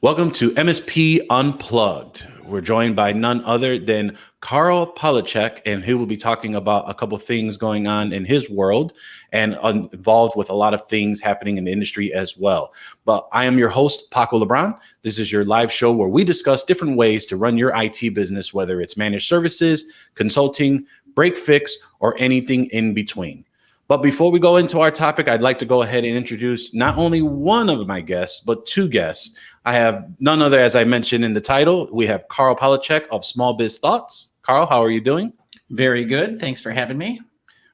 Welcome to MSP Unplugged. We're joined by none other than Karl Palachuk, and he will be talking about a couple things going on in his world and involved with a lot of things happening in the industry as well. But I am your host, Paco. This is your live show where we discuss different ways to run your IT business, whether it's managed services, consulting, break fix, or anything in between. But before we go into our topic, I'd like to go ahead and introduce not only one of my guests, but two guests. I have none other, as I mentioned in the title, we have Karl Palachuk of Small Biz Thoughts. Karl, how are you doing? Very good. Thanks for having me.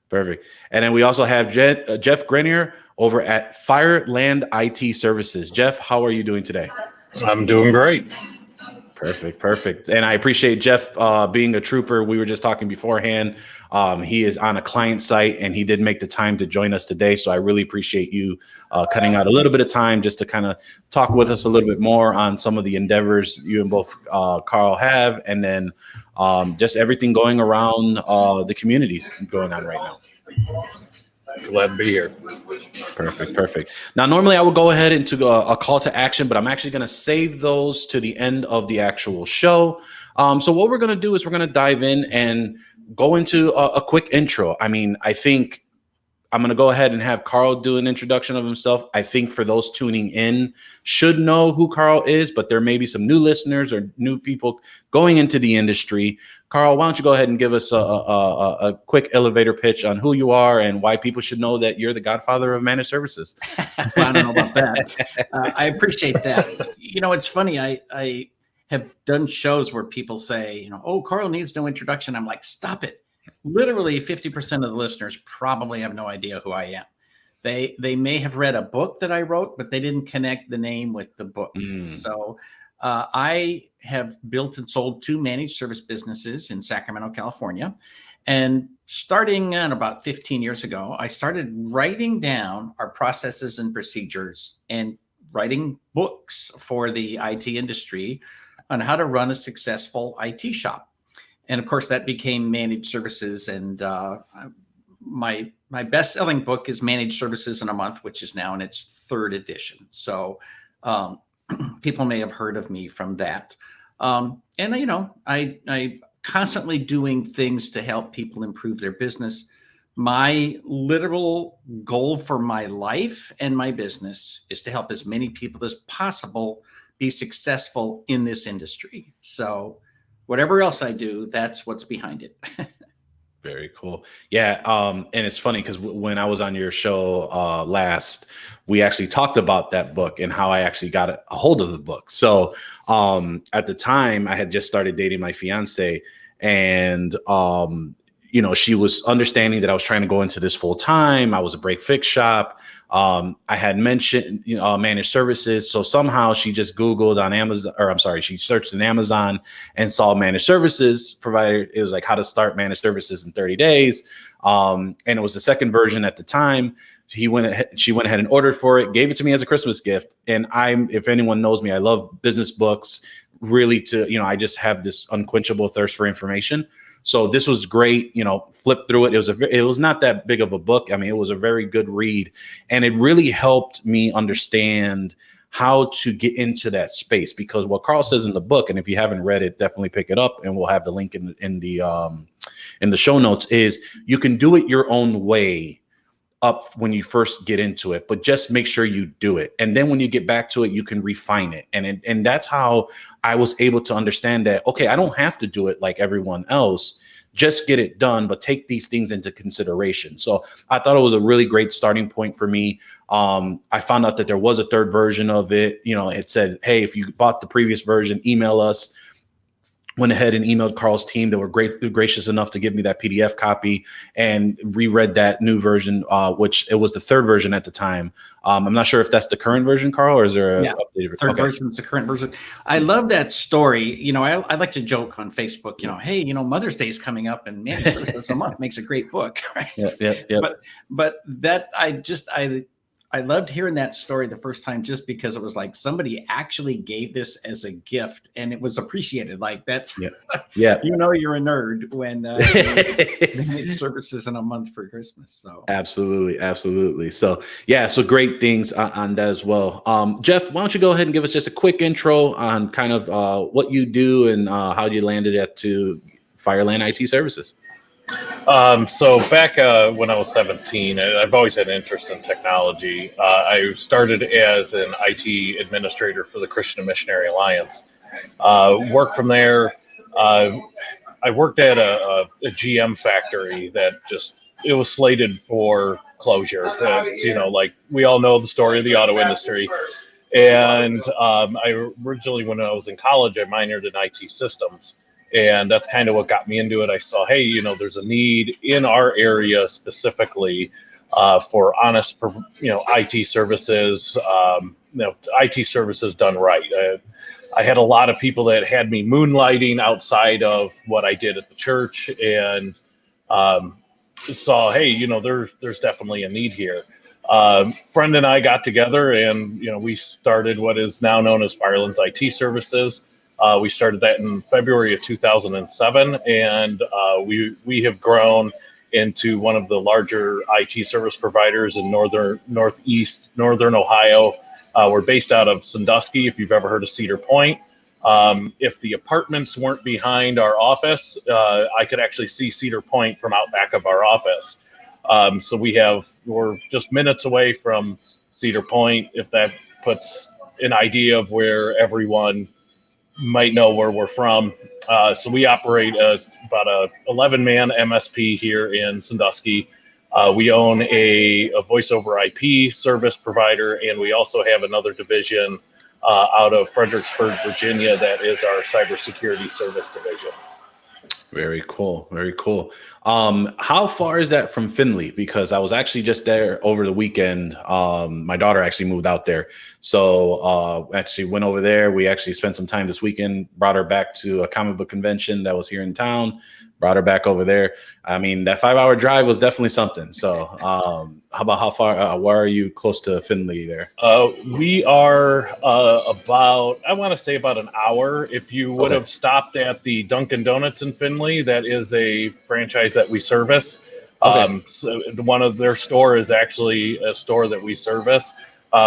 Perfect. And then we also have Jeff Grenier over at Fireland IT Services. Jeff, how are you doing today? I'm doing great. Perfect. And I appreciate Jeff being a trooper. We were just talking beforehand. He is on a client site and he did make the time to join us today. So I really appreciate you cutting out a little bit of time just to kind of talk with us a little bit more on some of the endeavors you and both Karl have, and then just everything going around the communities going on right now. Glad to be here. Perfect. Now, normally I would go ahead into a call to action, but I'm actually going to save those to the end of the actual show. So what we're going to do is we're going to dive in and go into a quick intro. I mean, I think I'm going to go ahead and have Karl do an introduction of himself. I think for those tuning in should know who Karl is, but there may be some new listeners or new people going into the industry. Karl, why don't you go ahead and give us a quick elevator pitch on who you are and why people should know that you're the godfather of managed services. Well, I don't know about that. I appreciate that. You know, it's funny. I have done shows where people say, oh, Karl needs no introduction. I'm like, stop it. Literally 50% of the listeners probably have no idea who I am. They may have read a book that I wrote, but they didn't connect the name with the book. So I have built and sold 2 managed service businesses in Sacramento, California. And starting about 15 years ago, I started writing down our processes and procedures and writing books for the IT industry on how to run a successful IT shop. And of course, that became managed services. And my best-selling book is Managed Services in a Month, which is now in its 3rd edition. So people may have heard of me from that. And I constantly doing things to help people improve their business. My literal goal for my life and my business is to help as many people as possible be successful in this industry. So whatever else I do, that's what's behind it. Very cool. Yeah. And it's funny because when I was on your show last, we actually talked about that book and how I actually got a hold of the book. So at the time I had just started dating my fiance, and she was understanding that I was trying to go into this full time. I was a break fix shop. I had mentioned, managed services. So somehow she just Googled on Amazon, she searched in Amazon and saw managed services provider. It was like how to start managed services in 30 days. And it was the 2nd version at the time. She went ahead and ordered for it, gave it to me as a Christmas gift. And if anyone knows me, I love business books. Really, I just have this unquenchable thirst for information. So this was great, flip through it. It was not that big of a book. I mean, it was a very good read, and it really helped me understand how to get into that space, because what Karl says in the book, and if you haven't read it, definitely pick it up, and we'll have the link in the show notes, is you can do it your own way up when you first get into it, but just make sure you do it. And then when you get back to it, you can refine it. And that's how I was able to understand that, okay, I don't have to do it like everyone else, just get it done, but take these things into consideration. So I thought it was a really great starting point for me. I found out that there was a 3rd version of it. It said, hey, if you bought the previous version, email us. Went ahead and emailed Karl's team. They were gracious enough to give me that PDF copy, and reread that new version, which it was the 3rd version at the time. I'm not sure if that's the current version, Karl, or is there a updated version? 3rd version is the current version. I love that story. I like to joke on Facebook, hey, Mother's Day is coming up, and Managed Services a Month makes a great book, right? Yeah. But that I I loved hearing that story the first time, just because it was like somebody actually gave this as a gift and it was appreciated. Like that's, yeah. You're a nerd when they make services in a month for Christmas. So Absolutely. So so great things on that as well. Jeff, why don't you go ahead and give us just a quick intro on kind of what you do and how you landed to Fireland IT Services. So back when I was 17, I've always had an interest in technology. I started as an IT administrator for the Christian Missionary Alliance. Worked from there. I worked at a GM factory that it was slated for closure. Like we all know the story of the auto industry. And I originally, when I was in college, I minored in IT systems. And that's kind of what got me into it. I saw, hey, there's a need in our area specifically for honest, IT services, IT services done right. I had a lot of people that had me moonlighting outside of what I did at the church, and saw, hey, there's definitely a need here. Friend and I got together, and we started what is now known as Fireland's IT Services. We started that in February of 2007, and we have grown into one of the larger IT service providers in northern Ohio. We're based out of Sandusky, if you've ever heard of Cedar Point. If the apartments weren't behind our office, I could actually see Cedar Point from out back of our office. So we're just minutes away from Cedar Point, if that puts an idea of where everyone might know where we're from. So we operate about a 11-man MSP here in Sandusky. We own a voice over IP service provider, and we also have another division out of Fredericksburg, Virginia, that is our cybersecurity service division. Very cool. How far is that from Findlay? Because I was actually just there over the weekend. My daughter actually moved out there. So actually went over there. We actually spent some time this weekend, brought her back to a comic book convention that was here in town, brought her back over there. I mean, that 5-hour drive was definitely something. So how far, where are you close to Findlay there? We are about, I want to say about an hour. If you would have stopped at the Dunkin' Donuts in Findlay, that is a franchise that we service. So one of their store is actually a store that we service.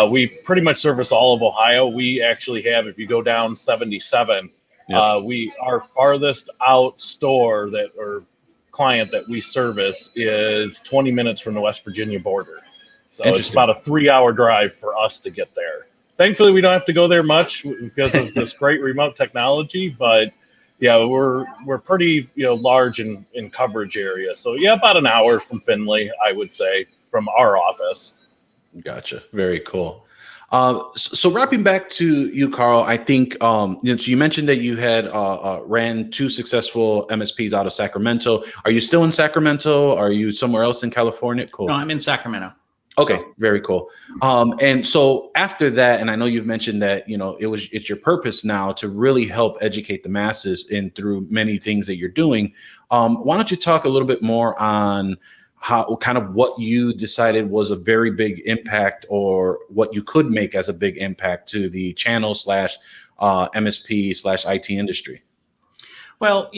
We pretty much service all of Ohio. We actually have, if you go down 77, our farthest out store or client that we service is 20 minutes from the West Virginia border. So it's about a 3-hour drive for us to get there. Thankfully, we don't have to go there much because of this great remote technology, but we're pretty large in coverage area. So about an hour from Findlay, I would say, from our office. Gotcha. Very cool. So wrapping back to you, Karl, I think so you mentioned that you had ran 2 successful MSPs out of Sacramento. Are you still in Sacramento? Are you somewhere else in California? Cool. No, I'm in Sacramento. Okay, very cool. And so after that, and I know you've mentioned that it's your purpose now to really help educate the masses through many things that you're doing. Why don't you talk a little bit more on how kind of what you decided was a very big impact, or what you could make as a big impact to the channel / MSP / IT industry? Well,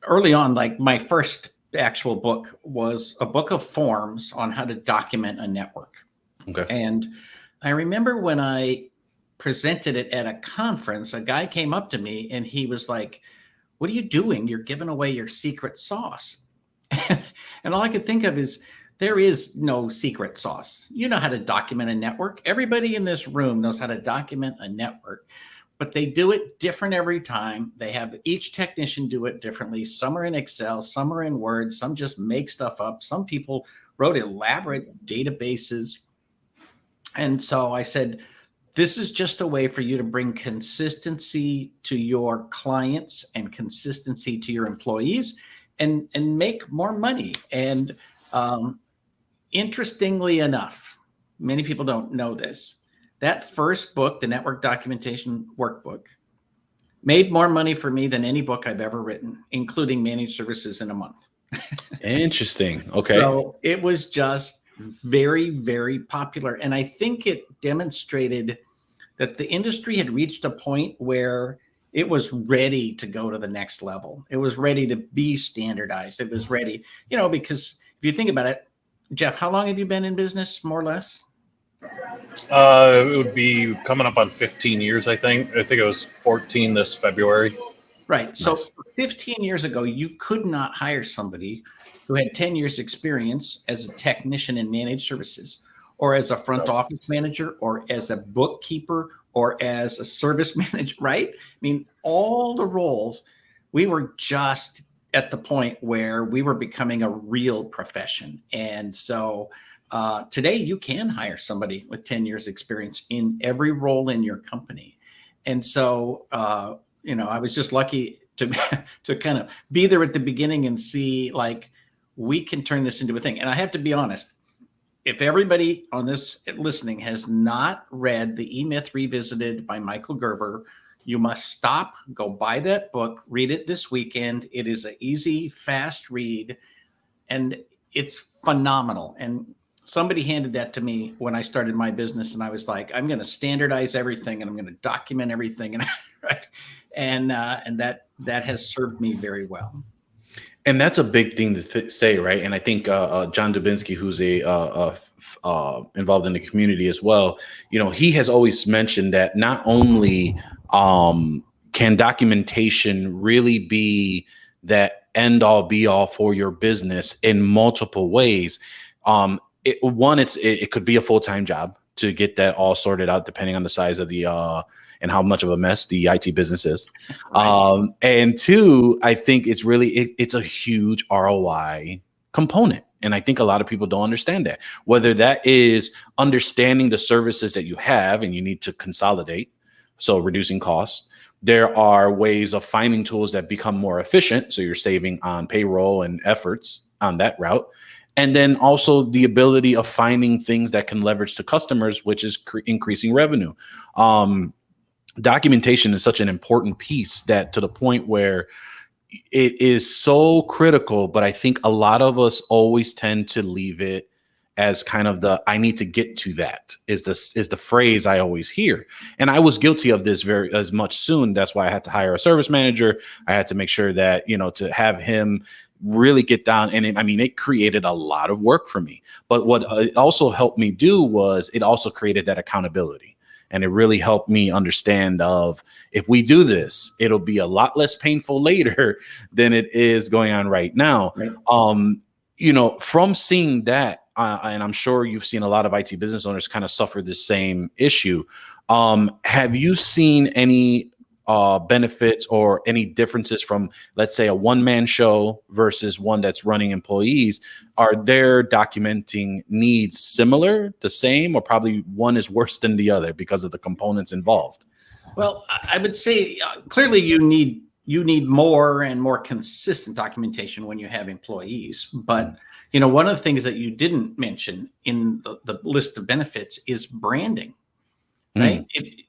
early on, like my first actual book was a book of forms on how to document a network. Okay. And I remember when I presented it at a conference, a guy came up to me and he was like, "What are you doing? You're giving away your secret sauce." And all I could think of is, there is no secret sauce. You know how to document a network. Everybody in this room knows how to document a network, but they do it different every time. They have each technician do it differently. Some are in Excel, some are in Word, some just make stuff up. Some people wrote elaborate databases. And so I said, this is just a way for you to bring consistency to your clients and consistency to your employees, and make more money. And interestingly enough, many people don't know this. That first book, the Network Documentation Workbook, made more money for me than any book I've ever written, including managed services in a month. Interesting. Okay. So it was just very, very popular. And I think it demonstrated that the industry had reached a point where it was ready to go to the next level. It was ready to be standardized. It was ready, because if you think about it, Jeff, how long have you been in business, more or less? It would be coming up on 15 years, I think. I think it was 14 this February. Right. So Nice. 15 years ago, you could not hire somebody who had 10 years experience as a technician in managed services, or as a front office manager, or as a bookkeeper, or as a service manager, right? I mean, all the roles, we were just at the point where we were becoming a real profession. And so today you can hire somebody with 10 years experience in every role in your company. And so, I was just lucky to kind of be there at the beginning and see, like, we can turn this into a thing. And I have to be honest, if everybody on this listening has not read The E-Myth Revisited by Michael Gerber, you must stop, go buy that book, read it this weekend. It is an easy, fast read, and it's phenomenal. And somebody handed that to me when I started my business, and I was like, I'm going to standardize everything, and I'm going to document everything, and right, and that has served me very well. And that's a big thing to say, right? And I think John Dubinsky, who's involved in the community as well, he has always mentioned that not only can documentation really be that end all be all for your business in multiple ways. It could be a full-time job to get that all sorted out, depending on the size of the and how much of a mess the IT business is. Right. And two, I think it's a huge ROI component. And I think a lot of people don't understand that, whether that is understanding the services that you have and you need to consolidate, so reducing costs. There are ways of finding tools that become more efficient, so you're saving on payroll and efforts on that route. And then also the ability of finding things that can leverage to customers, which is increasing revenue. Documentation is such an important piece, that to the point where it is so critical, but I think a lot of us always tend to leave it as kind of I need to get to that is the phrase I always hear. And I was guilty of this very as much soon. That's why I had to hire a service manager. I had to make sure that, to have him really get down. And it created a lot of work for me. But what it also helped me do was it also created that accountability. And it really helped me understand if we do this, it'll be a lot less painful later than it is going on right now. Right. From seeing that, and I'm sure you've seen a lot of IT business owners kind of suffer the same issue. Have you seen any benefits or any differences from, let's say, a one-man show versus one that's running employees? Are their documenting needs similar, the same, or probably one is worse than the other because of the components involved? Well, I would say clearly you need more and more consistent documentation when you have employees. But one of the things that you didn't mention in the list of benefits is branding. Right?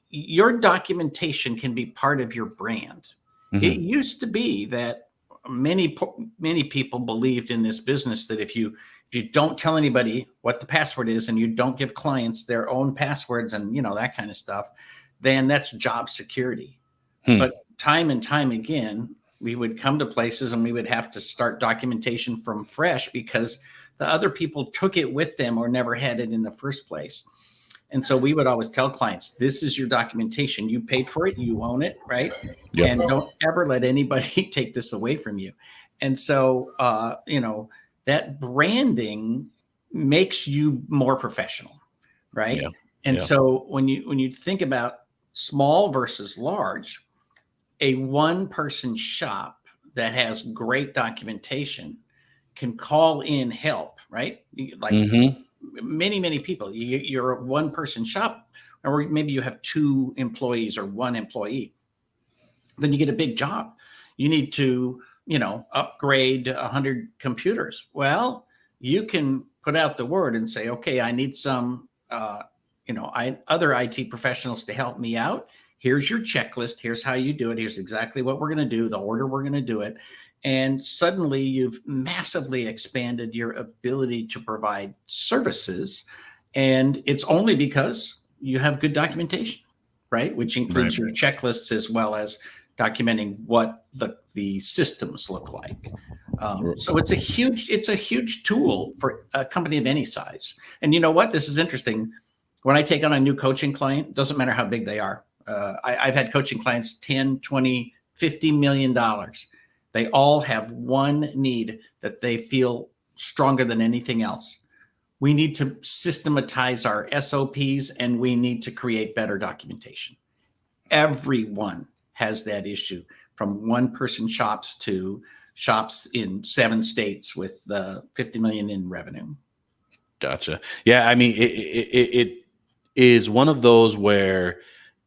Your documentation can be part of your brand. Mm-hmm. It used to be that many people believed in this business that if you don't tell anybody what the password is, and you don't give clients their own passwords and that kind of stuff, then that's job security. But time and time again, we would come to places and we would have to start documentation from fresh because the other people took it with them or never had it in the first place. And so we would always tell clients, this is your documentation. You paid for it. You own it, right? Yep. And don't ever let anybody take this away from you. And so, that branding makes you more professional, right? Yeah. And so when you think about small versus large, a one-person shop that has great documentation can call in help, right? Like many people. You're a one-person shop, or maybe you have 2 employees or 1 employee. Then you get a big job. You need to, upgrade 100 computers. Well, you can put out the word and say, okay, I need some, other IT professionals to help me out. Here's your checklist. Here's how you do it. Here's exactly what we're going to do, the order we're going to do it. And suddenly you've massively expanded your ability to provide services. And it's only because you have good documentation, right? Which includes your checklists as well as documenting what the systems look like. So it's a huge tool for a company of any size. And you know what? This is interesting. When I take on a new coaching client, doesn't matter how big they are. I've had coaching clients 10, 20, $50 million. They all have one need that they feel stronger than anything else. We need to systematize our SOPs and we need to create better documentation. Everyone has that issue, from one-person shops to shops in 7 states with 50 million in revenue. Gotcha. Yeah, I mean, it is one of those where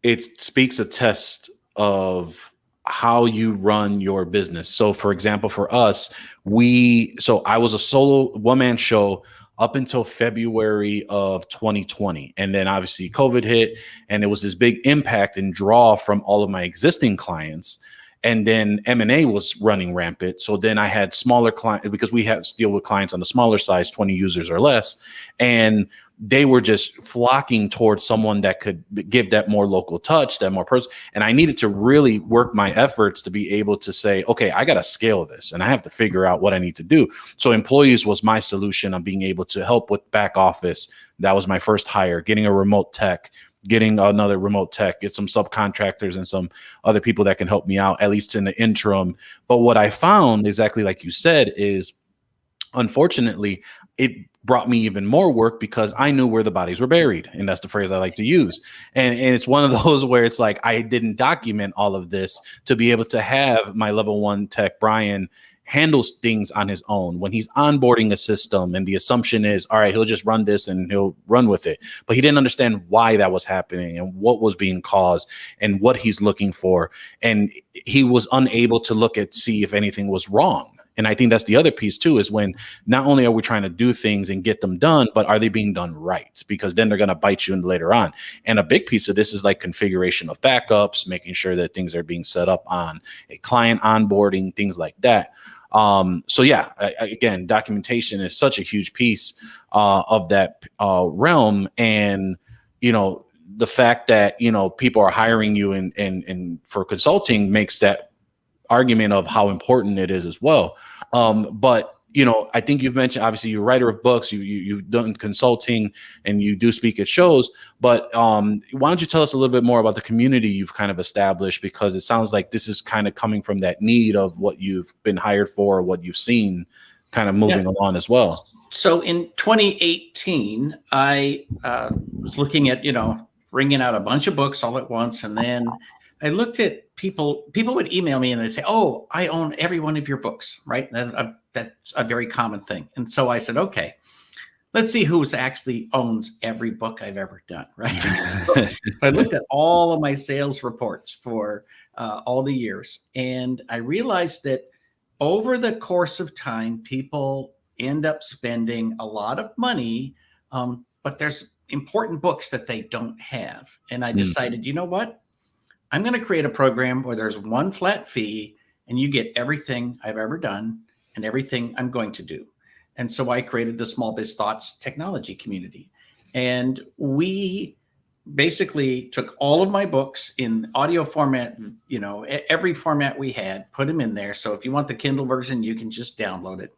it speaks a test of how you run your business. So, for example, for us, I was a solo one-man show up until February of 2020. And then obviously COVID hit, and it was this big impact and draw from all of my existing clients. And then M&A was running rampant. So then I had smaller clients, because we have to deal with clients on the smaller size, 20 users or less. And they were just flocking towards someone that could give that more local touch, that more person. And I needed to really work my efforts to be able to say, okay, I got to scale this and I have to figure out what I need to do. So employees was my solution on being able to help with back office. That was my first hire, getting a remote tech, getting another remote tech, get some subcontractors and some other people that can help me out, at least in the interim. But what I found, exactly like you said, is unfortunately, it brought me even more work because I knew where the bodies were buried. And that's the phrase I like to use. And it's one of those where it's like, I didn't document all of this to be able to have my level 1 tech, Brian, handles things on his own when he's onboarding a system. And the assumption is, all right, he'll just run this and he'll run with it. But he didn't understand why that was happening and what was being caused and what he's looking for. And he was unable to see if anything was wrong. And I think that's the other piece too, is when not only are we trying to do things and get them done, but are they being done right? Because then they're going to bite you in later on. And a big piece of this is like configuration of backups, making sure that things are being set up on a client onboarding, things like that. So yeah, again, documentation is such a huge piece of that realm. And, the fact that, people are hiring you and for consulting makes that argument of how important it is as well. But I think you've mentioned, obviously, you're a writer of books, you've done consulting and you do speak at shows, but why don't you tell us a little bit more about the community you've kind of established? Because it sounds like this is kind of coming from that need of what you've been hired for, what you've seen kind of moving along as well. So in 2018, I was looking at, bringing out a bunch of books all at once. And then I looked at people would email me and they'd say, oh, I own every one of your books, right? That's a very common thing. And so I said, okay, let's see who actually owns every book I've ever done, right? So I looked at all of my sales reports for all the years. And I realized that over the course of time, people end up spending a lot of money, but there's important books that they don't have. And I decided, you know what? I'm going to create a program where there's one flat fee and you get everything I've ever done and everything I'm going to do. And so I created the Small Biz Thoughts Technology Community. And we basically took all of my books in audio format, every format we had, put them in there. So if you want the Kindle version, you can just download it.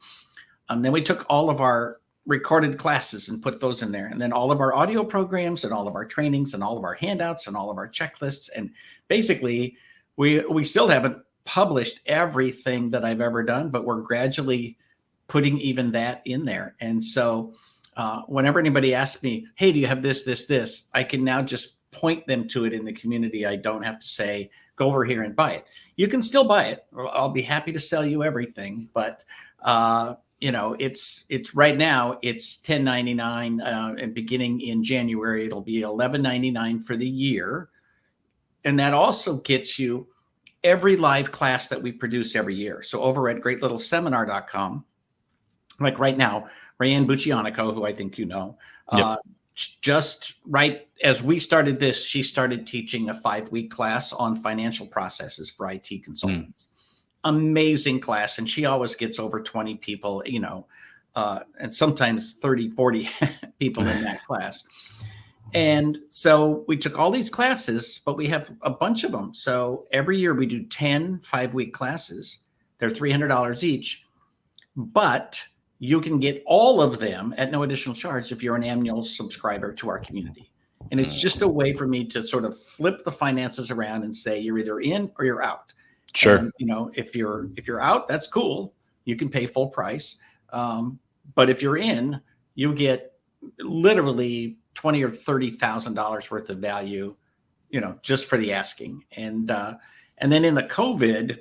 Then we took all of our recorded classes and put those in there. And then all of our audio programs and all of our trainings and all of our handouts and all of our checklists. And basically we still haven't published everything that I've ever done, but we're gradually putting even that in there. And so whenever anybody asks me, hey, do you have this, I can now just point them to it in the community. I don't have to say, go over here and buy it. You can still buy it. I'll be happy to sell you everything, but it's right now it's $10.99 and beginning in January, it'll be $11.99 for the year. And that also gets you every live class that we produce every year. So over at greatlittleseminar.com, like right now, Rayanne Buccianico, who I think just right as we started this, she started teaching a 5-week class on financial processes for IT consultants. amazing class. And she always gets over 20 people, and sometimes 30, 40 people in that class. And so we took all these classes, but we have a bunch of them. So every year we do 10 5-week classes. They're $300 each, but you can get all of them at no additional charge if you're an annual subscriber to our community. And it's just a way for me to sort of flip the finances around and say, you're either in or you're out. Sure. And, if you're out, that's cool. You can pay full price. But if you're in, you get literally $20,000 or $30,000 worth of value, just for the asking. And then in the COVID,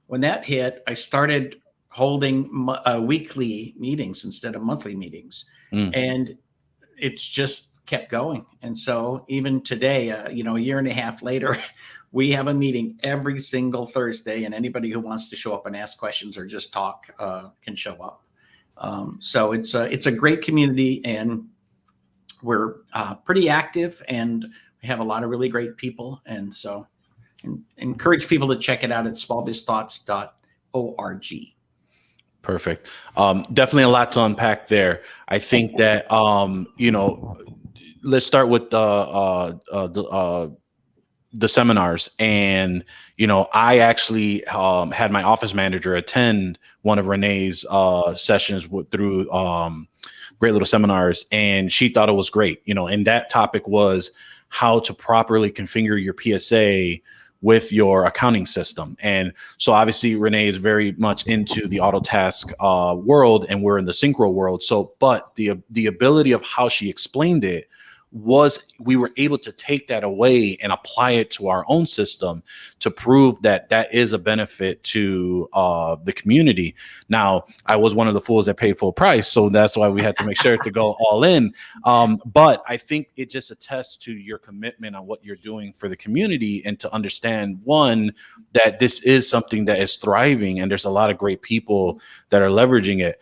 when that hit, I started holding weekly meetings instead of monthly meetings, and it's just kept going. And so even today, a year and a half later, we have a meeting every single Thursday, and anybody who wants to show up and ask questions or just talk can show up. So it's a great community, and we're pretty active, and we have a lot of really great people. And so encourage people to check it out at smallbizthoughts.org. Perfect. Definitely a lot to unpack there. I think that, let's start with the seminars. And, I actually had my office manager attend one of Renee's sessions through Great Little Seminars, and she thought it was great. And that topic was how to properly configure your PSA with your accounting system. And so obviously Renee is very much into the Autotask world, and we're in the Synchro world. So, but the ability of how she explained it was we were able to take that away and apply it to our own system to prove that that is a benefit to the community. Now, I was one of the fools that paid full price, so that's why we had to make sure to go all in. But I think it just attests to your commitment on what you're doing for the community, and to understand, one, that this is something that is thriving, and there's a lot of great people that are leveraging it.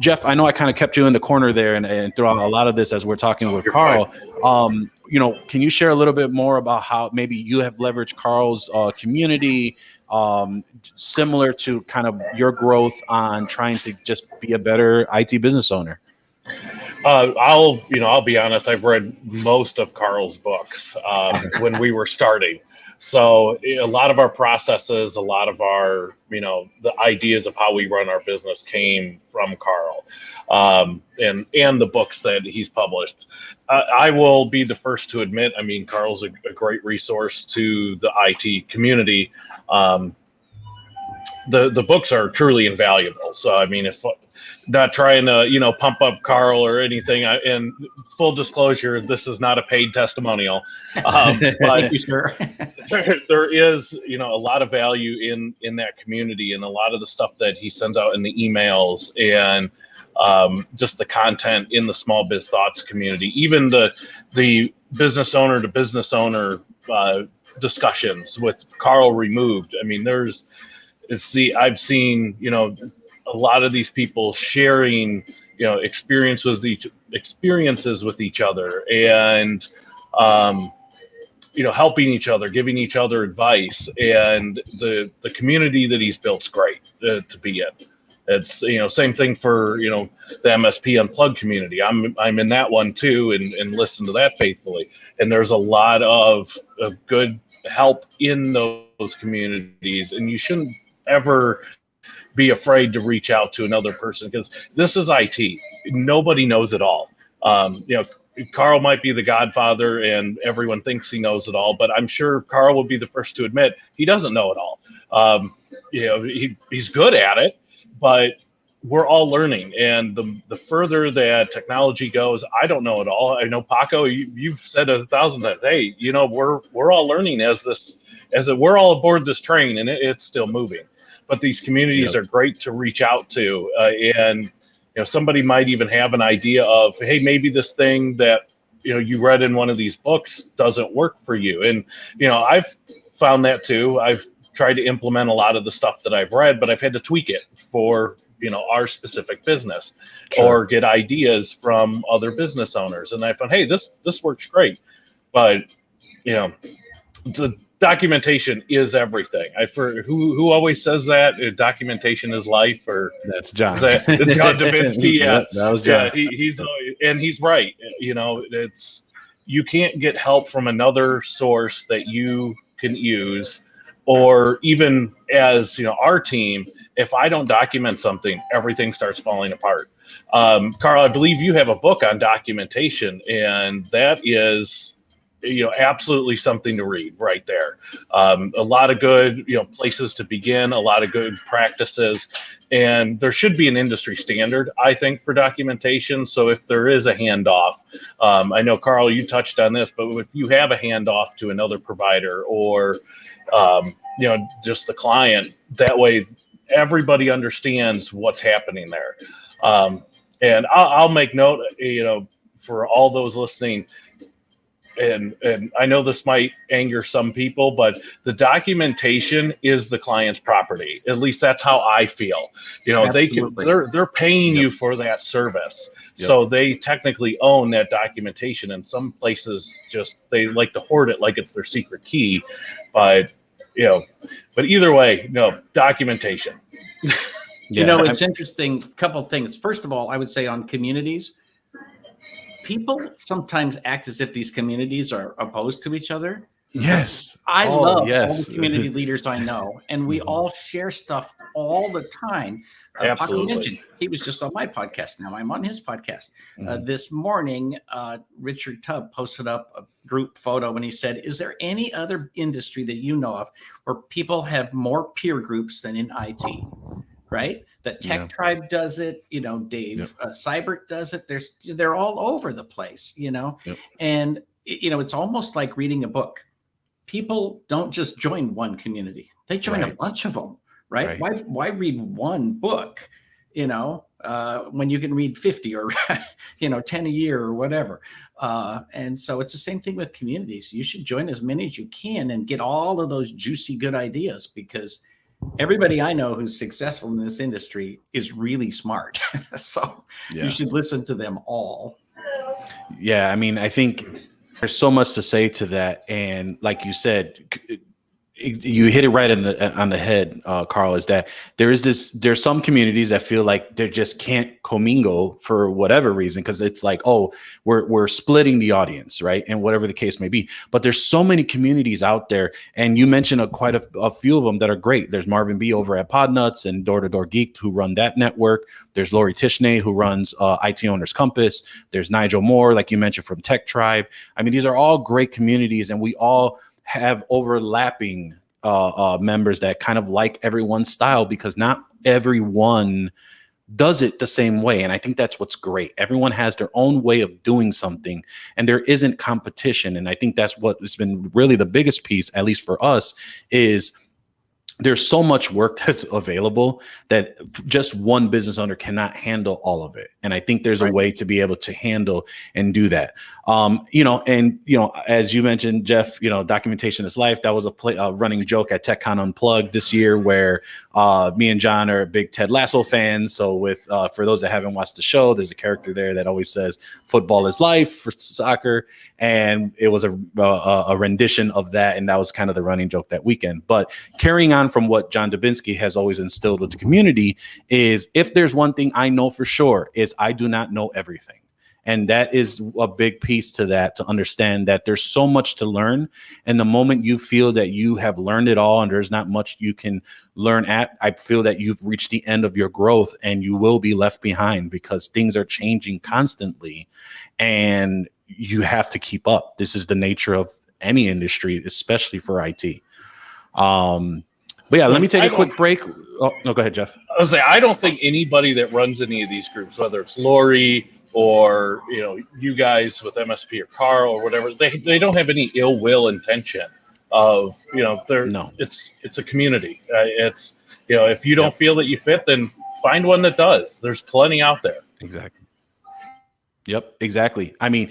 Jeff, I know I kind of kept you in the corner there and throughout a lot of this as we're talking with Karl. Can you share a little bit more about how maybe you have leveraged Karl's community, similar to kind of your growth on trying to just be a better IT business owner? I'll be honest. I've read most of Karl's books when we were starting. So a lot of our processes, a lot of our, the ideas of how we run our business came from Karl, and the books that he's published. I will be the first to admit, Karl's a great resource to the IT community. The books are truly invaluable. So, if not trying to, pump up Karl or anything, and full disclosure, this is not a paid testimonial. But Thank you, sir. there is, a lot of value in that community, and a lot of the stuff that he sends out in the emails, and just the content in the Small Biz Thoughts community, even the business owner to business owner discussions with Karl removed. I've seen, a lot of these people sharing, experiences with each other, and, helping each other, giving each other advice, and the community that he's built's great to be in. It's, same thing for, the MSP Unplugged community. I'm in that one too, and listen to that faithfully. And there's a lot of good help in those communities, and you shouldn't ever be afraid to reach out to another person, because this is IT. Nobody knows it all. Karl might be the godfather and everyone thinks he knows it all, but I'm sure Karl will be the first to admit he doesn't know it all. He's good at it, but we're all learning. And the further that technology goes, I don't know it all. I know, Paco, you've said 1,000 times, hey, we're all learning we're all aboard this train, and it's still moving. But these communities are great to reach out to, and somebody might even have an idea of, hey, maybe this thing that you read in one of these books doesn't work for you. And I've found that too. I've tried to implement a lot of the stuff that I've read, but I've had to tweak it for our specific business, or get ideas from other business owners. And I found, hey, this works great, but the documentation is everything. For who always says that documentation is life, or that's John. It's John Dubinsky. Yeah, yep, that was John. Yeah, he's right. You can't get help from another source that you can use, or even as our team. If I don't document something, everything starts falling apart. Karl, I believe you have a book on documentation, and that is absolutely something to read right there. A lot of good places to begin, a lot of good practices, and there should be an industry standard, I think, for documentation. So if there is a handoff, I know Karl, you touched on this, but if you have a handoff to another provider, or just the client, that way everybody understands what's happening there. And I'll make note, for all those listening, and I know this might anger some people, but the documentation is the client's property. At least that's how I feel. They're paying you for that service. Yep. So they technically own that documentation. And some places they like to hoard it like it's their secret key. But either way, documentation. It's interesting. Couple of things. First of all, I would say on communities, people sometimes act as if these communities are opposed to each other. Yes. I love all the community leaders I know, and we all share stuff all the time. Paco mentioned he was just on my podcast. Now I'm on his podcast. This morning, Richard Tubb posted up a group photo, and he said, "Is there any other industry that you know of where people have more peer groups than in IT?" Right? The Tech Tribe does it, Dave Seibert does it. They're all over the place, and it's almost like reading a book. People don't just join one community; they join a bunch of them, right? Why read one book, when you can read 50 or 10 a year or whatever? And so it's the same thing with communities. You should join as many as you can and get all of those juicy good ideas, because everybody I know who's successful in this industry is really smart. So you should listen to them all. Yeah. I mean, I think there's so much to say to that. And like you said, you hit it right on the head, Karl, is that there's some communities that feel like they just can't commingle for whatever reason, because it's like, oh, we're splitting the audience, right? And whatever the case may be. But there's so many communities out there, and you mentioned quite a few of them that are great. There's Marvin B over at Podnuts and Door to Door Geek, who run that network. There's Lori Tishney, who runs IT Owners Compass. There's Nigel Moore, like you mentioned, from Tech Tribe. I mean, these are all great communities, and we all have overlapping members that kind of like everyone's style, because not everyone does it the same way. And I think that's what's great. Everyone has their own way of doing something, and there isn't competition. And I think that's what has been really the biggest piece, at least for us, is there's so much work that's available that just one business owner cannot handle all of it. And I think there's a way to be able to handle and do that. As you mentioned, Jeff, documentation is life. That was a running joke at TechCon Unplugged this year, where me and John are big Ted Lasso fans. So for those that haven't watched the show, there's a character there that always says football is life for soccer. And it was a rendition of that. And that was kind of the running joke that weekend. But carrying on from what John Dubinsky has always instilled with the community is, if there's one thing I know for sure, is I do not know everything. And that is a big piece to that, to understand that there's so much to learn. And the moment you feel that you have learned it all and there's not much you can learn I feel that you've reached the end of your growth, and you will be left behind, because things are changing constantly and you have to keep up. This is the nature of any industry, especially for IT. But yeah, let me take a quick break. Oh, no, go ahead, Jeff. I was saying, I don't think anybody that runs any of these groups, whether it's Lori or you guys with MSP or Karl or whatever, they don't have any ill will intention of it's a community. It's if you don't feel that you fit, then find one that does. There's plenty out there. Exactly. Yep, exactly. I mean,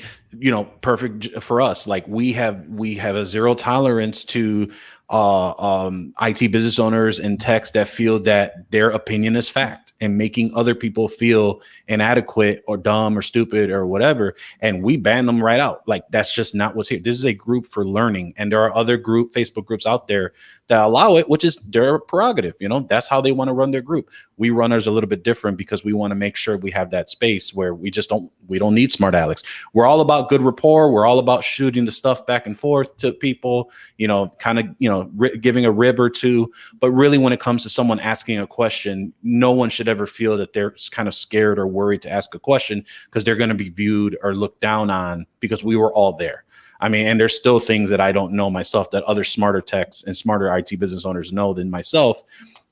perfect for us. Like we have a zero tolerance to IT business owners and techs that feel that their opinion is fact and making other people feel inadequate or dumb or stupid or whatever. And we ban them right out. Like that's just not what's here. This is a group for learning. And there are other Facebook groups out there that allow it, which is their prerogative. That's how they want to run their group. We run ours a little bit different because we want to make sure we have that space where we don't need smart Alex. We're all about good rapport. We're all about shooting the stuff back and forth to people, giving a rib or two. But really, when it comes to someone asking a question, no one should ever feel that they're kind of scared or worried to ask a question because they're going to be viewed or looked down on because we were all there. I mean, and there's still things that I don't know myself that other smarter techs and smarter IT business owners know than myself.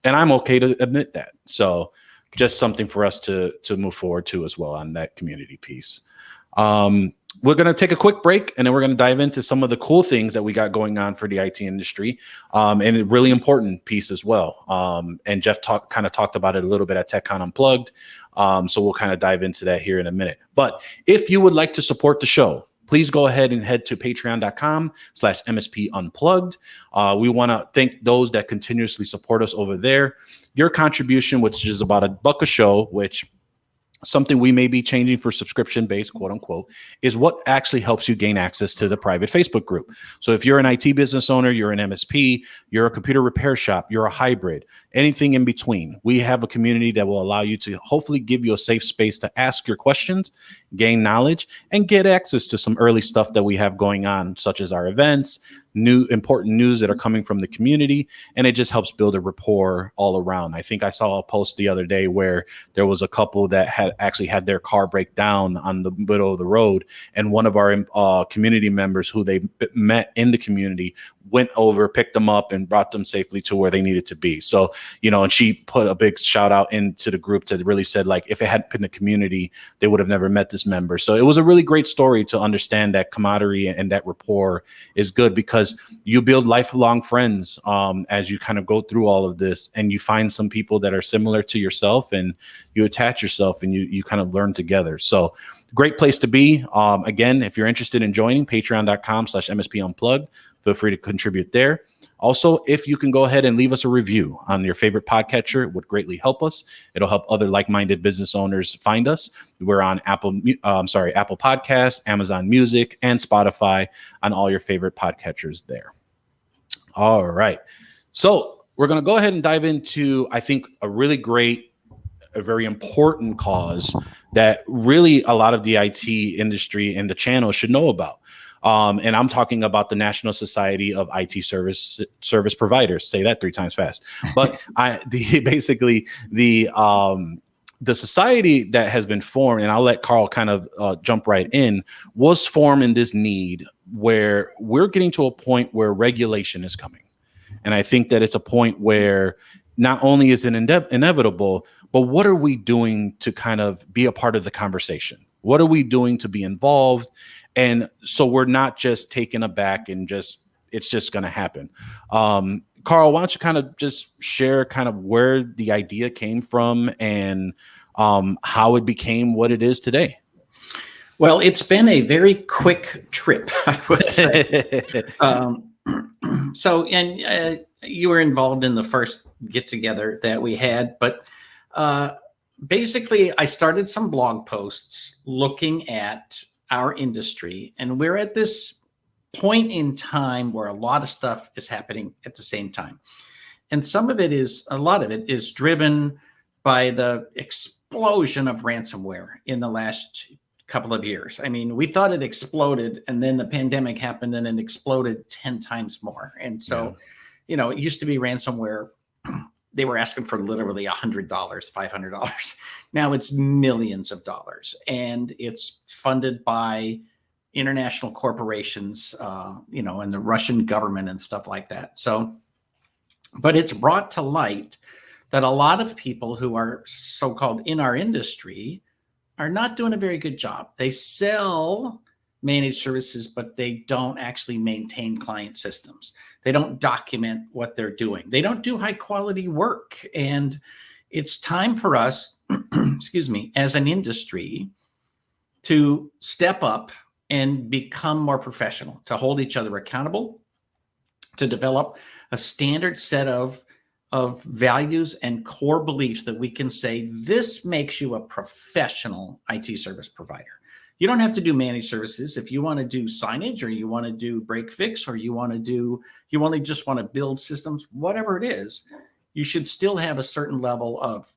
And I'm okay to admit that. So just something for us to move forward to as well on that community piece. We're going to take a quick break and then we're going to dive into some of the cool things that we got going on for the IT industry, and a really important piece as well. And Jeff kind of talked about it a little bit at TechCon Unplugged. So we'll kind of dive into that here in a minute. But if you would like to support the show, please go ahead and head to patreon.com/MSP Unplugged. We want to thank those that continuously support us over there. Your contribution, which is about $1 a show, which something we may be changing for subscription-based, quote unquote, is what actually helps you gain access to the private Facebook group. So if you're an IT business owner, you're an MSP, you're a computer repair shop, you're a hybrid, anything in between, we have a community that will allow you to hopefully give you a safe space to ask your questions, gain knowledge, and get access to some early stuff that we have going on, such as our events, new important news that are coming from the community, and it just helps build a rapport all around. I think I saw a post the other day where there was a couple that had actually had their car break down on the middle of the road, and one of our community members who they met in the community went over, picked them up, and brought them safely to where they needed to be. So, and she put a big shout out into the group to really said, like, if it hadn't been the community, they would have never met this member. So it was a really great story to understand that camaraderie and that rapport is good because you build lifelong friends as you kind of go through all of this, and you find some people that are similar to yourself and you attach yourself and you kind of learn together. So great place to be. Again, if you're interested in joining, patreon.com/MSP Unplugged, feel free to contribute there. Also, if you can go ahead and leave us a review on your favorite podcatcher, it would greatly help us. It'll help other like-minded business owners find us. We're on Apple Podcasts, Amazon Music, and Spotify on all your favorite podcatchers there. All right. So we're going to go ahead and dive into, I think, a very important cause that really a lot of the IT industry and the channel should know about. And I'm talking about the National Society of IT Service Providers. Say that 3 times fast. But the society that has been formed, and I'll let Karl kind of jump right in, was formed in this need where we're getting to a point where regulation is coming. And I think that it's a point where not only is it inevitable, but what are we doing to kind of be a part of the conversation? What are we doing to be involved? And so we're not just taken aback and it's just going to happen. Karl, why don't you kind of just share kind of where the idea came from and how it became what it is today? Well, it's been a very quick trip, I would say. You were involved in the first get together that we had, but basically I started some blog posts looking at our industry, and we're at this point in time where a lot of stuff is happening at the same time. And a lot of it is driven by the explosion of ransomware in the last couple of years. I mean, we thought it exploded, and then the pandemic happened and it exploded 10 times more. And so, it used to be ransomware. They were asking for literally $100, $500. Now it's millions of dollars, and it's funded by international corporations, and the Russian government and stuff like that. So, but it's brought to light that a lot of people who are so-called in our industry are not doing a very good job. They sell managed services, but they don't actually maintain client systems. They don't document what they're doing. They don't do high quality work. And it's time for us, as an industry, to step up and become more professional, to hold each other accountable, to develop a standard set of values and core beliefs that we can say, this makes you a professional IT service provider. You don't have to do managed services. If you want to do signage, or you want to do break fix, or you only just want to build systems, whatever it is, you should still have a certain level of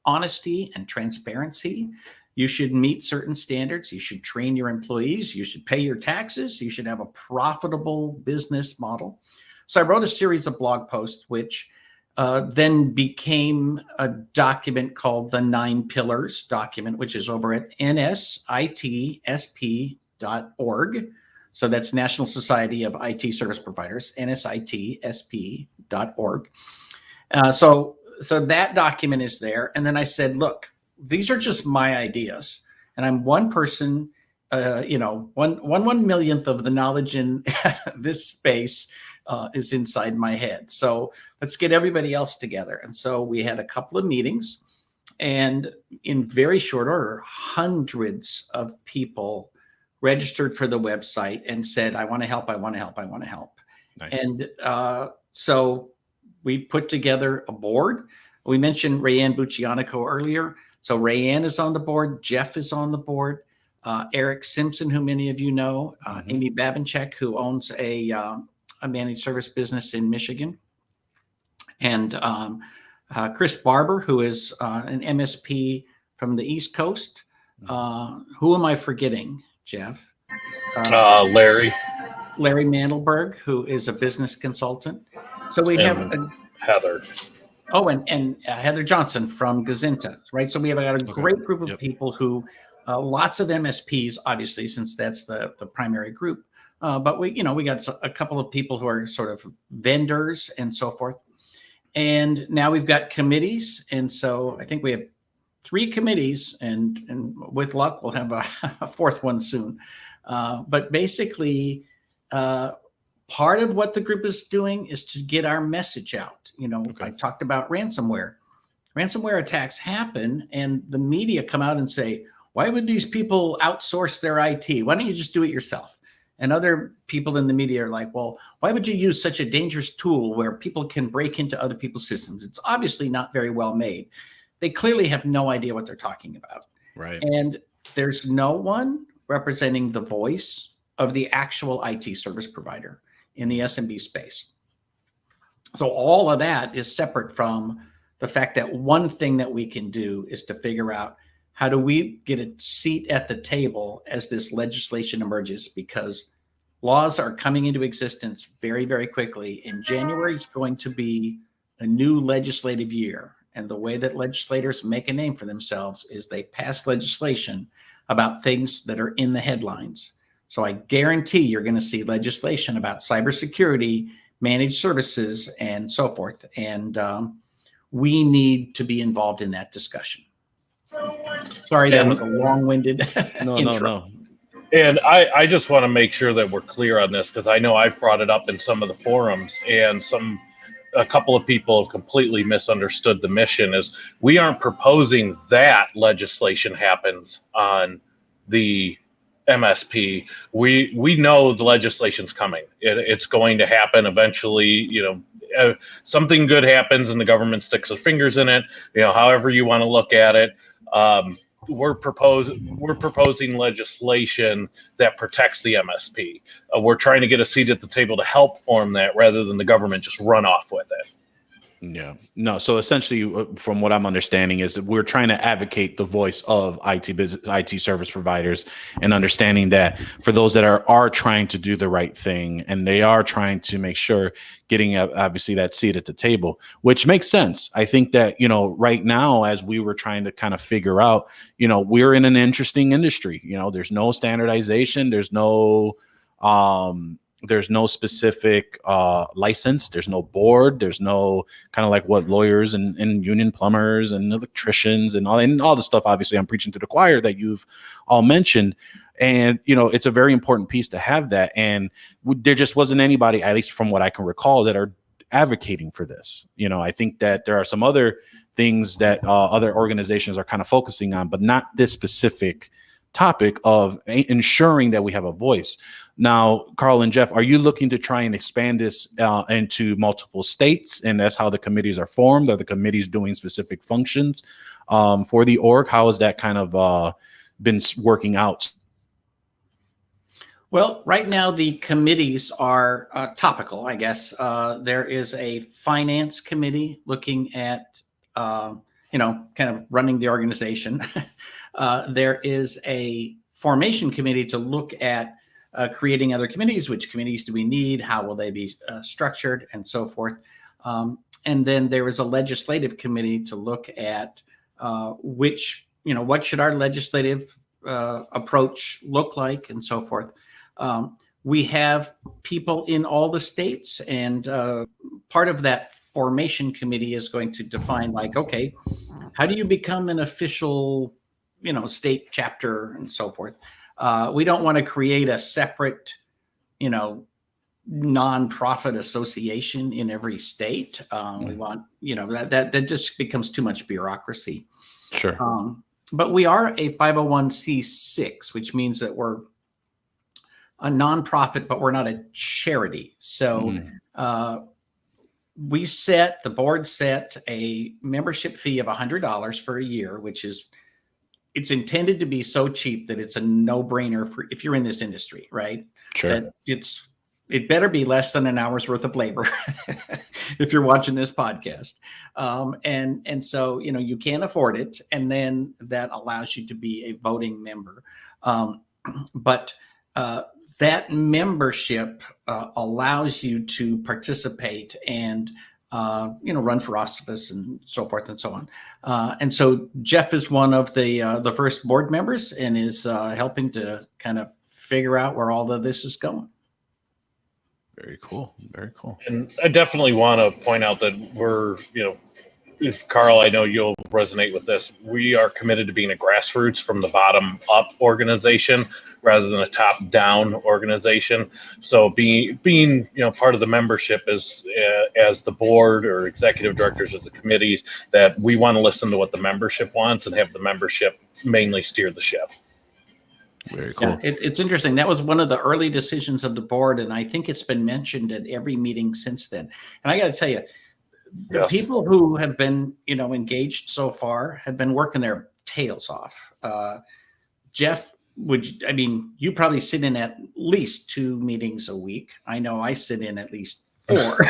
honesty and transparency. You should meet certain standards. You should train your employees. You should pay your taxes. You should have a profitable business model. So I wrote a series of blog posts, which then became a document called the 9 Pillars document, which is over at nsitsp.org. So that's National Society of IT Service Providers, nsitsp.org. So that document is there. And then I said, look, these are just my ideas. And I'm one person, one millionth of the knowledge in this space is inside my head. So let's get everybody else together. And so we had a couple of meetings, and in very short order, hundreds of people registered for the website and said, I want to help, I want to help, I want to help. Nice. And so we put together a board. We mentioned Rayanne Buccianico earlier. So Rayanne is on the board, Jeff is on the board, Eric Simpson, who many of you know, Amy Babinchak, who owns a managed service business in Michigan, and Chris Barber, who is an MSP from the East Coast. Who am I forgetting, Jeff? Larry Mandelberg, who is a business consultant. So we have Heather. Oh, and Heather Johnson from Gazinta, right? So we have got a great group of people who, lots of MSPs, obviously, since that's the primary group. But we got a couple of people who are sort of vendors and so forth. And now we've got committees. And so I think we have 3 committees, and with luck, we'll have a 4th one soon. But basically, part of what the group is doing is to get our message out. I talked about ransomware. Ransomware attacks happen, and the media come out and say, why would these people outsource their IT? Why don't you just do it yourself? And other people in the media are like, well, why would you use such a dangerous tool where people can break into other people's systems? It's obviously not very well made. They clearly have no idea what they're talking about. Right. And there's no one representing the voice of the actual IT service provider in the SMB space. So all of that is separate from the fact that one thing that we can do is to figure out, how do we get a seat at the table as this legislation emerges? Because laws are coming into existence very, very quickly. In January is going to be a new legislative year. And the way that legislators make a name for themselves is they pass legislation about things that are in the headlines. So I guarantee you're going to see legislation about cybersecurity, managed services, and so forth. And we need to be involved in that discussion. Sorry, that was a long-winded intro. No. And I just want to make sure that we're clear on this, because I know I've brought it up in some of the forums, and a couple of people have completely misunderstood the mission. Is we aren't proposing that legislation happens on the MSP. We know the legislation's coming. It's going to happen eventually. Something good happens and the government sticks their fingers in it. However you want to look at it. We're proposing legislation that protects the MSP. We're trying to get a seat at the table to help form that, rather than the government just run off with it. Yeah, no. So essentially, from what I'm understanding, is that we're trying to advocate the voice of IT service providers, and understanding that for those that are trying to do the right thing, and they are trying to make sure getting obviously that seat at the table, which makes sense. I think that, right now, as we were trying to kind of figure out, we're in an interesting industry. There's no standardization. There's no specific license. There's no board. There's no kind of like what lawyers and union plumbers and electricians and all the stuff. Obviously, I'm preaching to the choir that you've all mentioned. And, it's a very important piece to have that. And there just wasn't anybody, at least from what I can recall, that are advocating for this. I think that there are some other things that other organizations are kind of focusing on, but not this specific topic of ensuring that we have a voice. Now, Karl and Jeff, are you looking to try and expand this into multiple states? And that's how the committees are formed? Are the committees doing specific functions for the org? How has that kind of been working out? Well, right now the committees are topical, I guess. There is a finance committee looking at, kind of running the organization. There is a formation committee to look at creating other committees. Which committees do we need? How will they be structured, and so forth? And then there is a legislative committee to look at what should our legislative approach look like, and so forth. We have people in all the states, and part of that formation committee is going to define, like, okay, how do you become an official, state chapter, and so forth. We don't want to create a separate, nonprofit association in every state. We want, that just becomes too much bureaucracy. Sure. But we are a 501c6, which means that we're a nonprofit, but we're not a charity. So the board set a membership fee of $100 for a year, it's intended to be so cheap that it's a no-brainer for if you're in this industry, right? Sure. That it better be less than an hour's worth of labor if you're watching this podcast. And so, you can't afford it. And then that allows you to be a voting member. But that membership allows you to participate and run for office and so forth and so on. And so Jeff is one of the first board members and is helping to kind of figure out where all of this is going. Very cool. Very cool. And I definitely want to point out that we're, Karl, I know you'll resonate with this. We are committed to being a grassroots from the bottom up organization rather than a top down organization. So being part of the membership as the board or executive directors of the committees, that we want to listen to what the membership wants and have the membership mainly steer the ship. Very cool. Yeah, it's interesting. That was one of the early decisions of the board, and I think it's been mentioned at every meeting since then. And I got to tell you, the people who have been, engaged so far have been working their tails off. Jeff, you probably sit in at least 2 meetings a week. I know I sit in at least 4.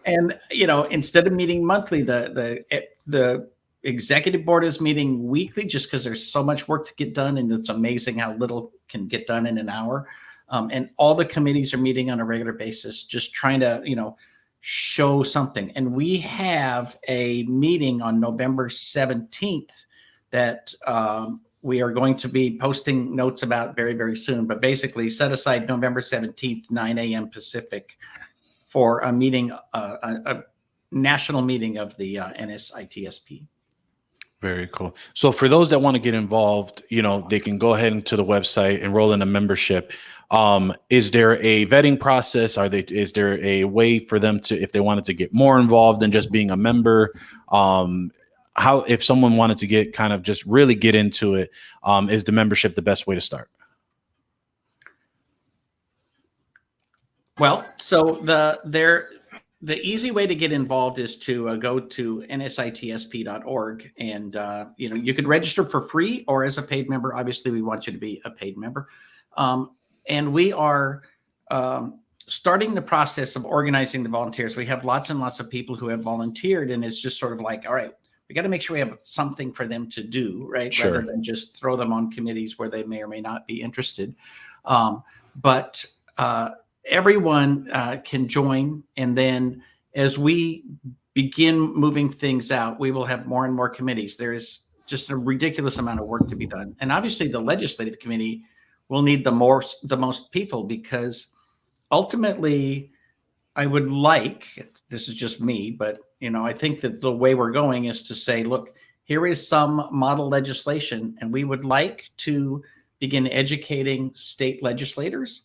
And, instead of meeting monthly, the executive board is meeting weekly just because there's so much work to get done. And it's amazing how little can get done in an hour. And all the committees are meeting on a regular basis, just trying to, show something. And we have a meeting on November 17th that we are going to be posting notes about very, very soon. But basically, set aside November 17th, 9 a.m. Pacific for a meeting, a national meeting of the NSITSP. Very cool. So for those that want to get involved, they can go ahead into the website, enroll in a membership. Is there a vetting process? Is there a way for them to, if they wanted to get more involved than just being a member? If someone wanted to get kind of just really get into it, is the membership the best way to start? Well, so the easy way to get involved is to go to nsitsp.org, and you can register for free or as a paid member. Obviously, we want you to be a paid member. And we are starting the process of organizing the volunteers. We have lots and lots of people who have volunteered, and it's just sort of like, all right, we got to make sure we have something for them to do, right? Sure. Rather than just throw them on committees where they may or may not be interested. But everyone can join. And then as we begin moving things out, we will have more and more committees. There is just a ridiculous amount of work to be done. And obviously the legislative committee will need the most people, because ultimately I would like, this is just me, but I think that the way we're going is to say, look, here is some model legislation, and we would like to begin educating state legislators.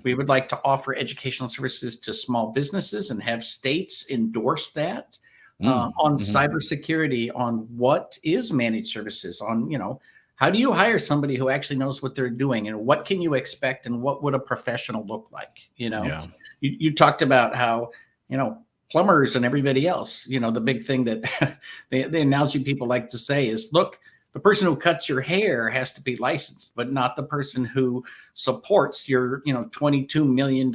We would like to offer educational services to small businesses and have states endorse that on cybersecurity, on what is managed services, on, how do you hire somebody who actually knows what they're doing, and what can you expect, and what would a professional look like? Yeah. You talked about how, plumbers and everybody else, the big thing that the analogy people like to say is, look, the person who cuts your hair has to be licensed, but not the person who supports your, $22 million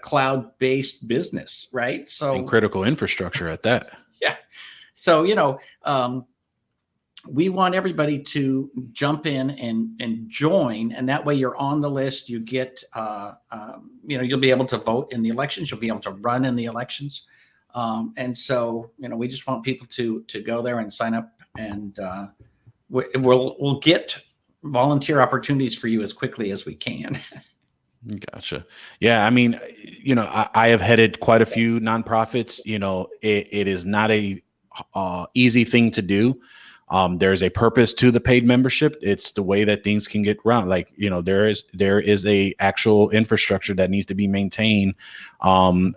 cloud-based business, right? So, And critical infrastructure at that. yeah. So, we want everybody to jump in and join, and that way you're on the list. You get, you'll be able to vote in the elections. You'll be able to run in the elections, and so we just want people to go there and sign up, and we'll get volunteer opportunities for you as quickly as we can. Gotcha. Yeah. I mean, I have headed quite a few nonprofits. It is not a easy thing to do. There's a purpose to the paid membership. It's the way that things can get around. Like, there is a actual infrastructure that needs to be maintained.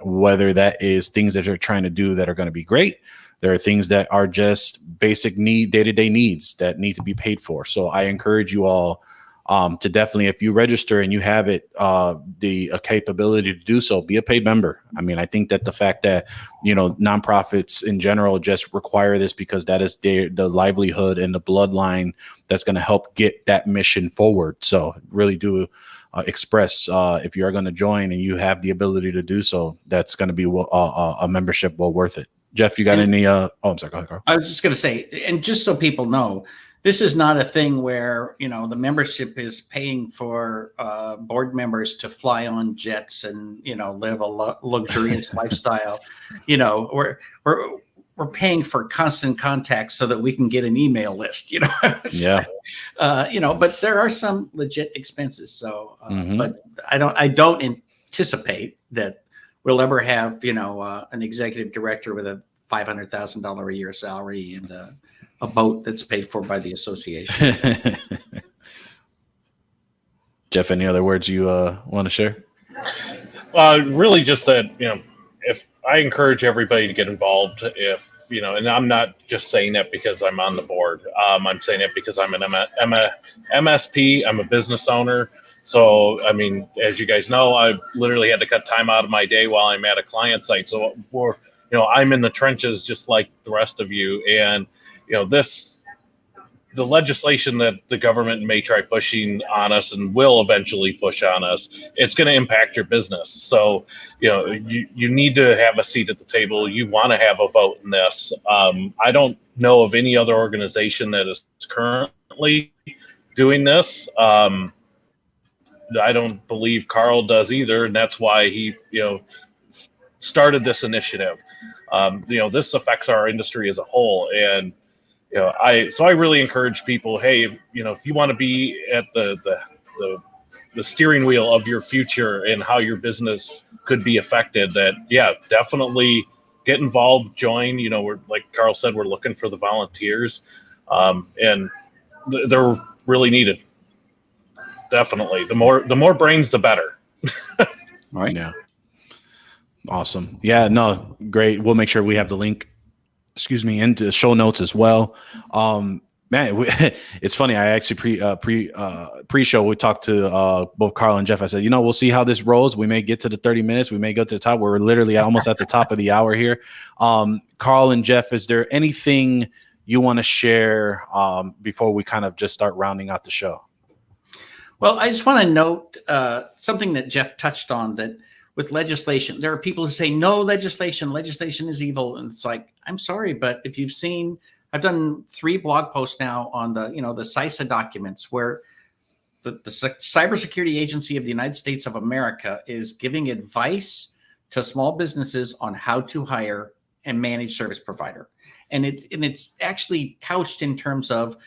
Whether that is things that you're trying to do that are going to be great. There are things that are just basic day-to-day needs that need to be paid for. So I encourage you all to definitely, if you register and you have it, the capability to do so, be a paid member. I mean, I think that the fact that, nonprofits in general just require this because that is the livelihood and the bloodline that's going to help get that mission forward. So really do express if you are going to join and you have the ability to do so, that's going to be a membership well worth it. Jeff, you got any? I'm sorry. Go ahead, Carl. I was just going to say, and just so people know, this is not a thing where, the membership is paying for board members to fly on jets and, live a luxurious lifestyle. We're paying for constant contact so that we can get an email list, Yeah. But there are some legit expenses. So, Mhm. but I don't anticipate that we'll ever have, an executive director with a $500,000 a year salary and a boat that's paid for by the association. Jeff, any other words you want to share? Really just that, if I encourage everybody to get involved, and I'm not just saying that because I'm on the board. I'm saying it because I'm an MSP. I'm a business owner. So, I mean, as you guys know, I literally had to cut time out of my day while I'm at a client site. So I'm in the trenches just like the rest of you. And, the legislation that the government may try pushing on us and will eventually push on us, it's going to impact your business. So, you need to have a seat at the table. You want to have a vote in this. I don't know of any other organization that is currently doing this. I don't believe Karl does either. And that's why he, started this initiative. This affects our industry as a whole. And, I really encourage people, hey, if you want to be at the steering wheel of your future and how your business could be affected, that, yeah, definitely get involved, join. We're, like Karl said, we're looking for the volunteers, and they're really needed. Definitely. The more brains, the better. All right. Yeah. Awesome. Yeah, no, great. We'll make sure we have the link, into the show notes as well. Man, it's funny. I actually pre-show, we talked to both Karl and Jeff. I said, we'll see how this rolls. We may get to the 30 minutes. We may go to the top. We're literally almost at the top of the hour here. Karl and Jeff, is there anything you want to share before we kind of just start rounding out the show? Well, I just want to note something that Jeff touched on, that with legislation, there are people who say, no, legislation is evil. And it's like, I'm sorry, but if you've seen, I've done 3 blog posts now on the CISA documents, where the Cybersecurity Agency of the United States of America is giving advice to small businesses on how to hire and manage service provider. And it's actually couched in terms of,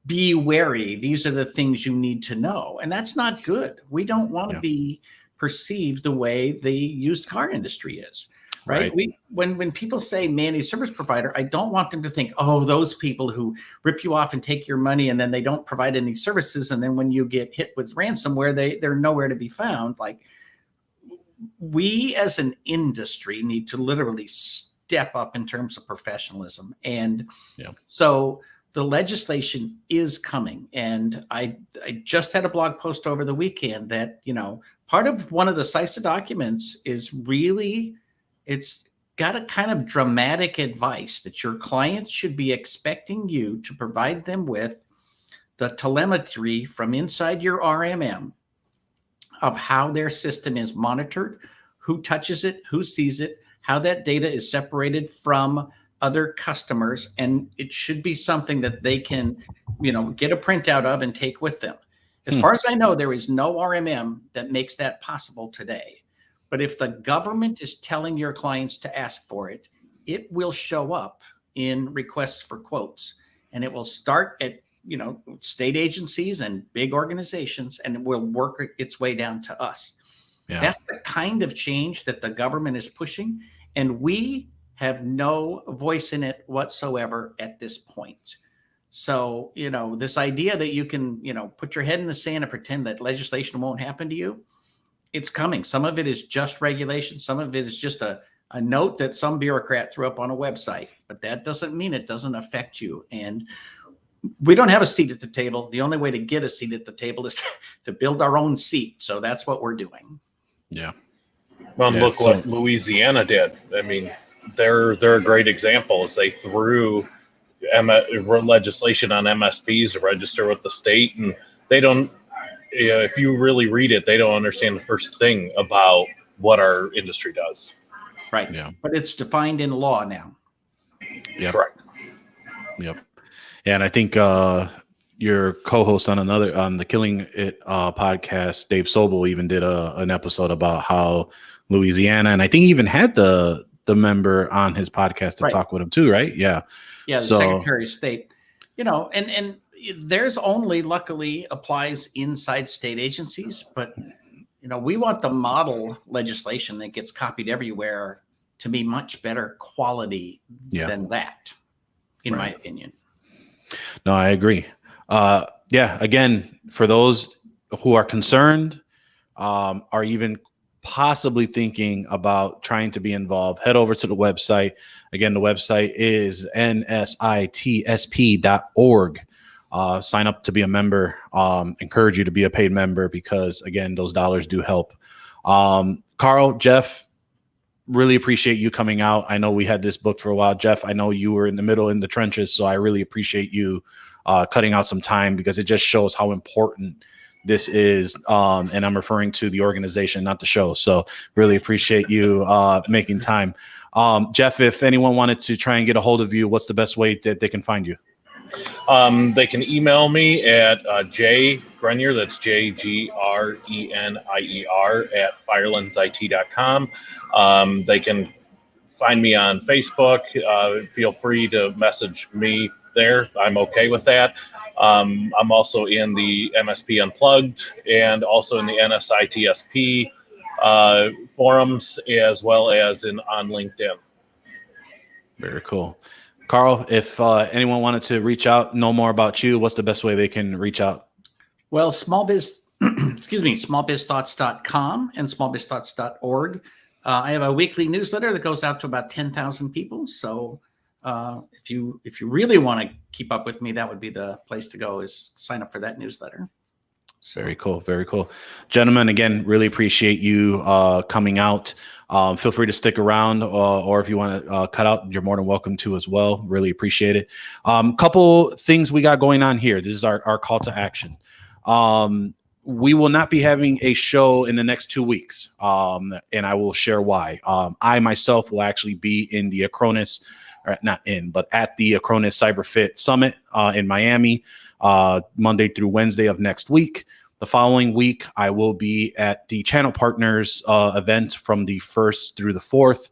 be wary. These are the things you need to know. And that's not good. We don't want to be perceived the way the used car industry is, right? When people say managed service provider, I don't want them to think, oh, those people who rip you off and take your money and then they don't provide any services. And then when you get hit with ransomware, they're nowhere to be found. Like, we as an industry need to literally step up in terms of professionalism. And so the legislation is coming. And I just had a blog post over the weekend that, part of one of the CISA documents is really, it's got a kind of dramatic advice that your clients should be expecting you to provide them with the telemetry from inside your RMM of how their system is monitored, who touches it, who sees it, how that data is separated from other customers. And it should be something that they can, get a printout of and take with them. As far as I know, there is no RMM that makes that possible today. But if the government is telling your clients to ask for it, it will show up in requests for quotes. And it will start at, state agencies and big organizations, and it will work its way down to us. Yeah. That's the kind of change that the government is pushing. And we have no voice in it whatsoever at this point. So, this idea that you can, put your head in the sand and pretend that legislation won't happen to you, it's coming. Some of it is just regulation. Some of it is just a note that some bureaucrat threw up on a website, but that doesn't mean it doesn't affect you. And we don't have a seat at the table. The only way to get a seat at the table is to build our own seat. So that's what we're doing. Yeah. Well, look what Louisiana did. I mean, they're a great example. As they threw legislation on MSPs to register with the state, and they don't. If you really read it, they don't understand the first thing about what our industry does. Right. Yeah. But it's defined in law now. Yeah. Correct. Yep. And I think your co-host on the Killing It podcast, Dave Sobel, even did an episode about how Louisiana, and I think he even had the member on his podcast to talk with him too, right? Yeah. Yeah, the Secretary of State. And theirs only luckily applies inside state agencies, but we want the model legislation that gets copied everywhere to be much better quality than that, in my opinion. No, I agree. Again, for those who are concerned, are even possibly thinking about trying to be involved, head over to the website. Again, the website is nsitsp.org. Sign up to be a member. Encourage you to be a paid member because, again, those dollars do help. Karl, Jeff, really appreciate you coming out. I know we had this booked for a while. Jeff, I know you were in the trenches, so I really appreciate you cutting out some time because it just shows how important this is. And I'm referring to the organization, not the show. So really appreciate you making time. Jeff, if anyone wanted to try and get a hold of you, what's the best way that they can find you? They can email me at jgrenier, that's JGRENIER @firelandsit.com. They can find me on Facebook. Feel free to message me there. I'm okay with that. I'm also in the MSP Unplugged and also in the NSITSP forums, as well as on LinkedIn. Very cool. Karl, if anyone wanted to reach out, know more about you, what's the best way they can reach out? Well, smallbizthoughts.com and smallbizthoughts.org. I have a weekly newsletter that goes out to about 10,000 people. So if you really want to keep up with me, that would be the place to go, is sign up for that newsletter. Very cool. Very cool. Gentlemen, again, really appreciate you coming out. Feel free to stick around or if you want to cut out, you're more than welcome to as well. Really appreciate it. Couple things we got going on here. This is our call to action. We will not be having a show in the next 2 weeks, and I will share why. I myself will actually be in the Acronis, or not in, but at the Acronis CyberFit Summit in Miami, Monday through Wednesday of next week. The following week, I will be at the Channel Partners event from the 1st through the 4th.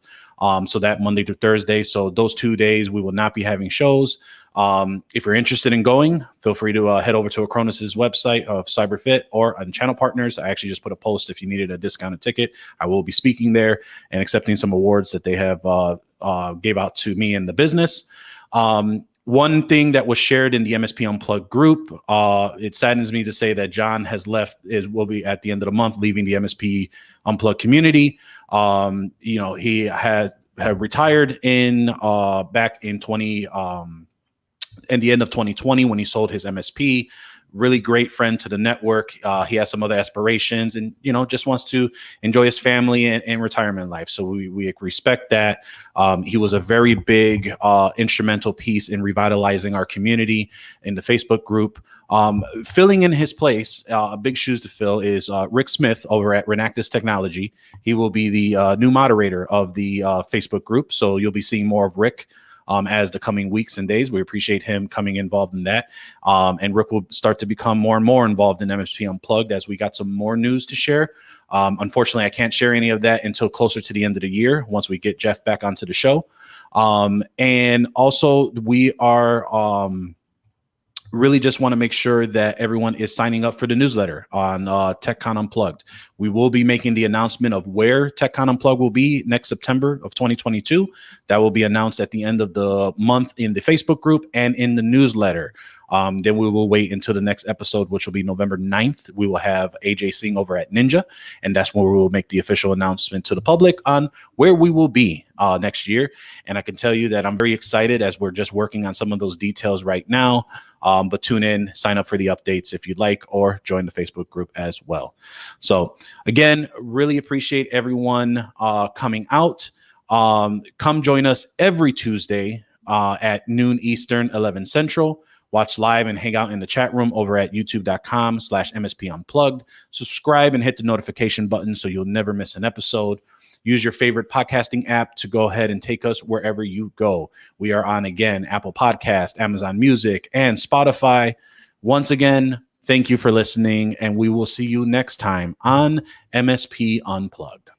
So that Monday through Thursday. So those 2 days, we will not be having shows. If you're interested in going, feel free to head over to Acronis's website of CyberFit or on Channel Partners. I actually just put a post if you needed a discounted ticket. I will be speaking there and accepting some awards that they have gave out to me in the business. One thing that was shared in the MSP Unplugged group, it saddens me to say that John has will be at the end of the month leaving the MSP Unplugged community. He had retired back in at the end of 2020 when he sold his MSP. Really great friend to the network. He has some other aspirations and, just wants to enjoy his family and retirement life. So we respect that. He was a very big instrumental piece in revitalizing our community in the Facebook group. Filling in his place, big shoes to fill, is Rick Smith over at Renactus Technology. He will be the new moderator of the Facebook group. So you'll be seeing more of Rick as the coming weeks and days. We appreciate him coming involved in that. And Rick will start to become more and more involved in MSP Unplugged as we got some more news to share. Unfortunately, I can't share any of that until closer to the end of the year, once we get Jeff back onto the show. And also we are really just want to make sure that everyone is signing up for the newsletter on TechCon Unplugged. We will be making the announcement of where TechCon Unplugged will be next September of 2022. That will be announced at the end of the month in the Facebook group and in the newsletter. Then we will wait until the next episode, which will be November 9th. We will have AJ Singh over at Ninja, and that's where we will make the official announcement to the public on where we will be next year. And I can tell you that I'm very excited as we're just working on some of those details right now. But tune in, sign up for the updates if you'd like, or join the Facebook group as well. So again, really appreciate everyone coming out. Come join us every Tuesday at noon Eastern, 11 Central. Watch live and hang out in the chat room over at youtube.com/MSP Unplugged. Subscribe and hit the notification button so you'll never miss an episode. Use your favorite podcasting app to go ahead and take us wherever you go. We are on, again, Apple Podcast, Amazon Music, and Spotify. Once again, thank you for listening, and we will see you next time on MSP Unplugged.